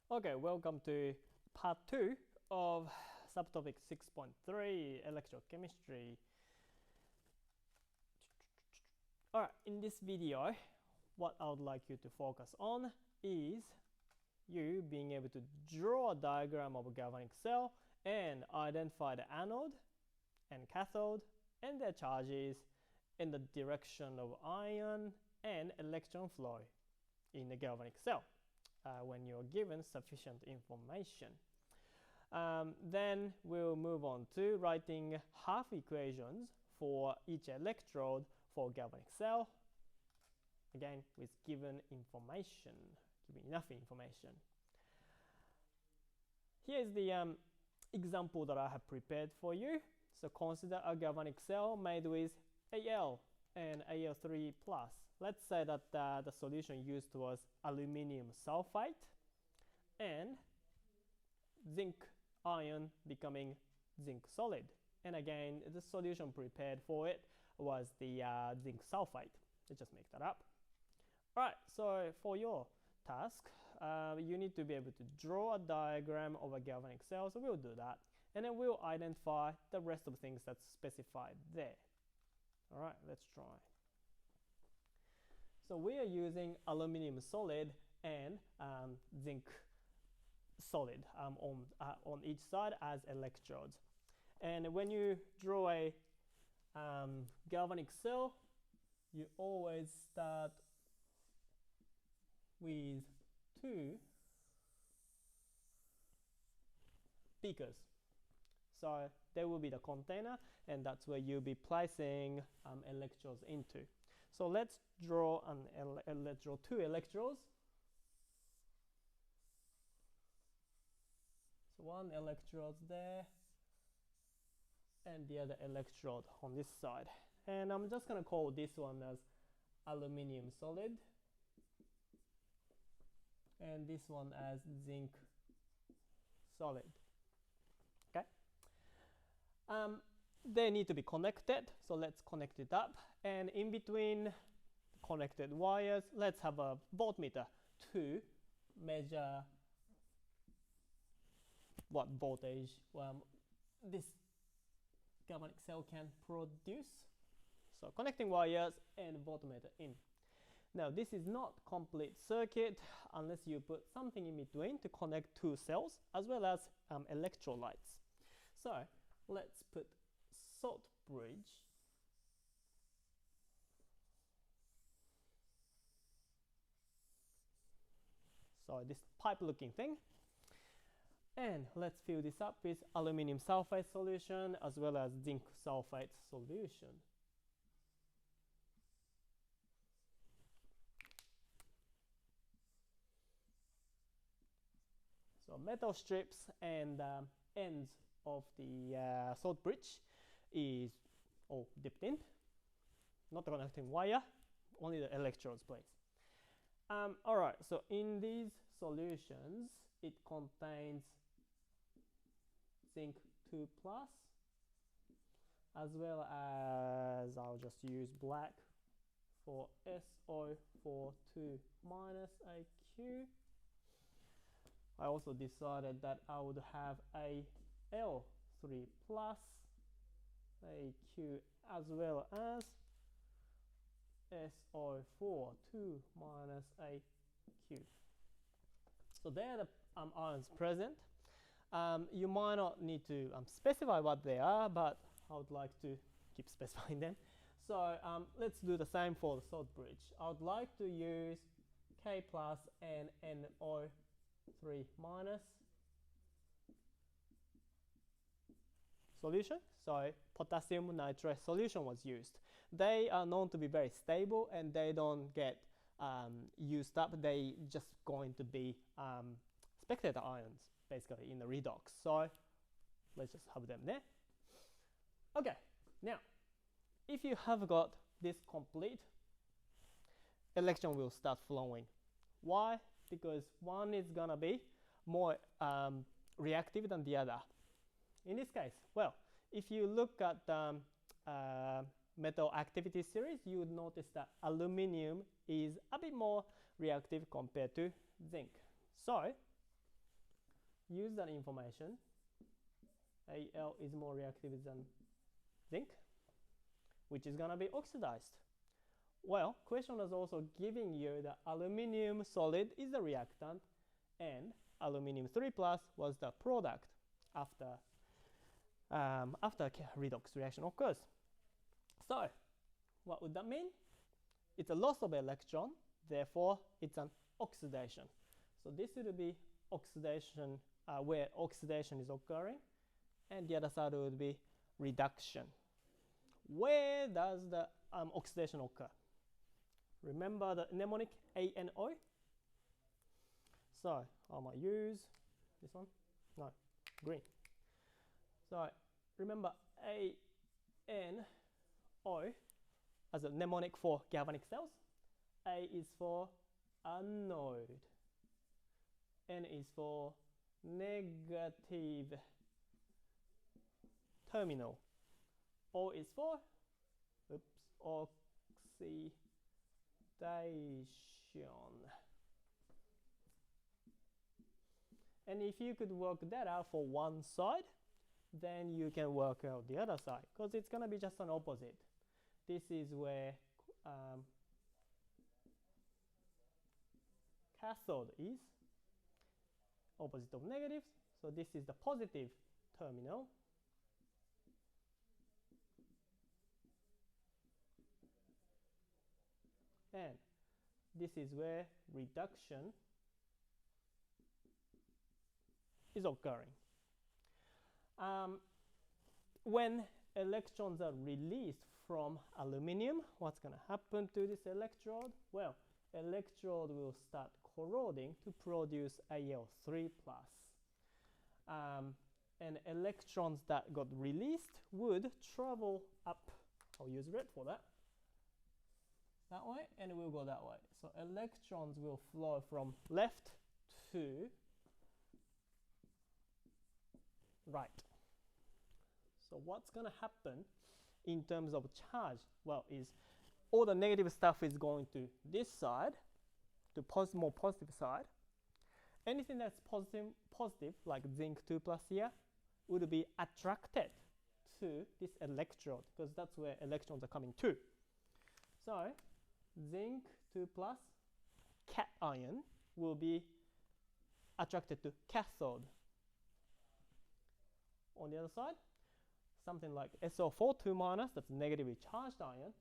Okay, welcome to part 2 of subtopic 6.3 electrochemistry. Alright, in this video, what I would like you to focus on is you being able to draw a diagram of a galvanic cell and identify the anode and cathode and their charges in the direction of ion and electron flow in the galvanic cell. When you're given sufficient information. Then we'll move on to writing half equations for each electrode for galvanic cell, again with given enough information. Here's the example that I have prepared for you. So consider a galvanic cell made with Al and Al3+. Let's say that the solution used was aluminium sulfate and zinc ion becoming zinc solid. And again, the solution prepared for it was the zinc sulfate. Let's just make that up. Alright, so for your task, you need to be able to draw a diagram of a galvanic cell. So we'll do that. And then we'll identify the rest of the things that's specified there. Alright, let's try. So we are using aluminium solid and zinc solid on each side as electrodes. And when you draw a galvanic cell, you always start with two beakers. So there will be the container, and that's where you'll be placing electrodes into. So let's draw two electrodes. So one electrode there, and the other electrode on this side. And I'm just going to call this one as aluminium solid, and this one as zinc solid. Okay. They need to be connected, so let's connect it up. And in between connected wires, let's have a voltmeter to measure what voltage this galvanic cell can produce. So connecting wires and voltmeter in. Now this is not complete circuit unless you put something in between to connect two cells as well as electrolytes. So let's put salt bridge so this pipe looking thing, and let's fill this up with aluminium sulfate solution as well as zinc sulfate solution. So metal strips and ends of the salt bridge is all dipped in, not the connecting wire, only the electrodes, please. Alright, so in these solutions, it contains zinc 2+, as well as I'll just use black for SO42- AQ. I also decided that I would have a L3+ AQ as well as SO42- AQ. So there are the ions present. You might not need to specify what they are, but I would like to keep specifying them. So let's do the same for the salt bridge. I would like to use K+ and NO3- solution. So potassium nitrate solution was used. They are known to be very stable and they don't get used up. They just going to be spectator ions basically in the redox. So let's just have them there. Okay, now if you have got this complete, electron will start flowing. Why? Because one is gonna be more reactive than the other. In this case, well, if you look at metal activity series, you would notice that aluminium is a bit more reactive compared to zinc. So use that information. Al is more reactive than zinc, which is going to be oxidized. Well, question is also giving you the aluminum solid is the reactant and aluminum 3 plus was the product after redox reaction occurs. So what would that mean? It's a loss of electron, therefore it's an oxidation. So this would be oxidation, where oxidation is occurring, and the other side would be reduction. Where does the oxidation occur? Remember the mnemonic ANO? So I might use this one. No, green. So remember ANO as a mnemonic for galvanic cells. A is for anode. N is for negative terminal. O is for oxidation. And if you could work that out for one side, then you can work out the other side, because it's going to be just an opposite. This is where cathode is, opposite of negatives. So this is the positive terminal. And this is where reduction is occurring. When electrons are released from aluminum, what's going to happen to this electrode? Well, electrode will start corroding to produce Al3+. And electrons that got released would travel up. I'll use red for that. That way, and it will go that way. So electrons will flow from left to right. So what's going to happen in terms of charge? Well, is all the negative stuff is going to this side, to more positive side. Anything that's positive, like zinc 2 plus here, would be attracted to this electrode, because that's where electrons are coming to. So zinc 2 plus cation will be attracted to cathode. On the other side, something like SO4 2 minus, that's negatively charged ion,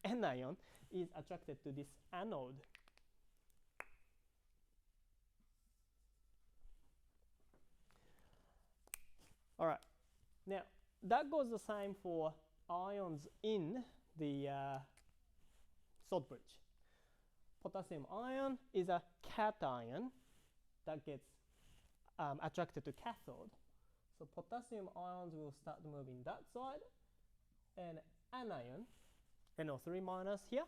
anion is attracted to this anode. All right, now that goes the same for ions in the salt bridge. Potassium ion is a cation that gets attracted to cathode. So potassium ions will start moving that side, and anion, NO3 minus here,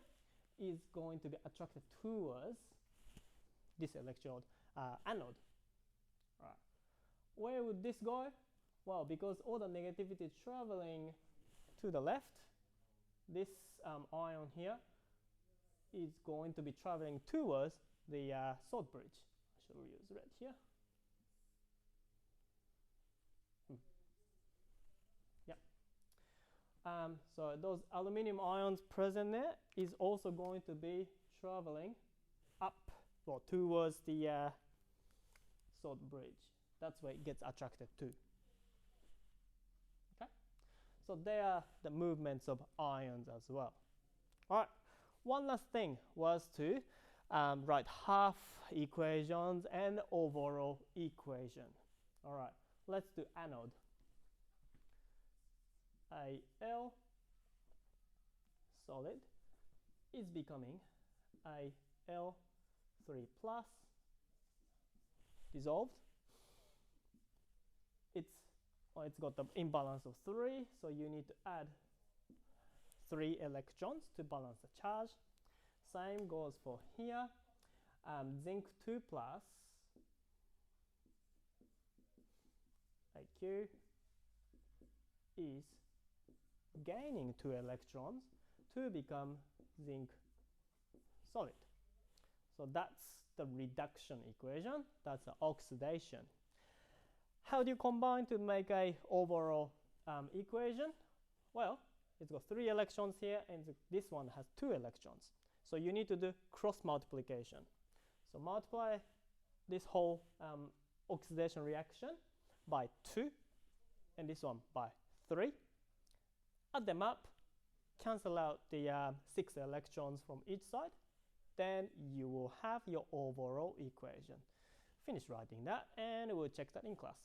is going to be attracted towards this electrode anode. Right. Where would this go? Well, because all the negativity is traveling to the left, this ion here is going to be traveling towards the salt bridge. I shall use red here. So those aluminum ions present there is also going to be traveling up, well, towards the salt bridge. That's where it gets attracted to. Okay, so they are the movements of ions as well. All right, one last thing was to write half equations and overall equation. All right, let's do anode. Al solid is becoming Al3 plus dissolved. It's got the imbalance of 3, so you need to add 3 electrons to balance the charge. Same goes for here. Zinc 2 plus Aq is gaining 2 electrons to become zinc solid. So that's the reduction equation. That's the oxidation. How do you combine to make a overall equation? Well, it's got 3 electrons here, and this one has 2 electrons. So you need to do cross multiplication. So multiply this whole oxidation reaction by 2, and this one by 3. Add them up, cancel out the 6 electrons from each side, then you will have your overall equation. Finish writing that, and we'll check that in class.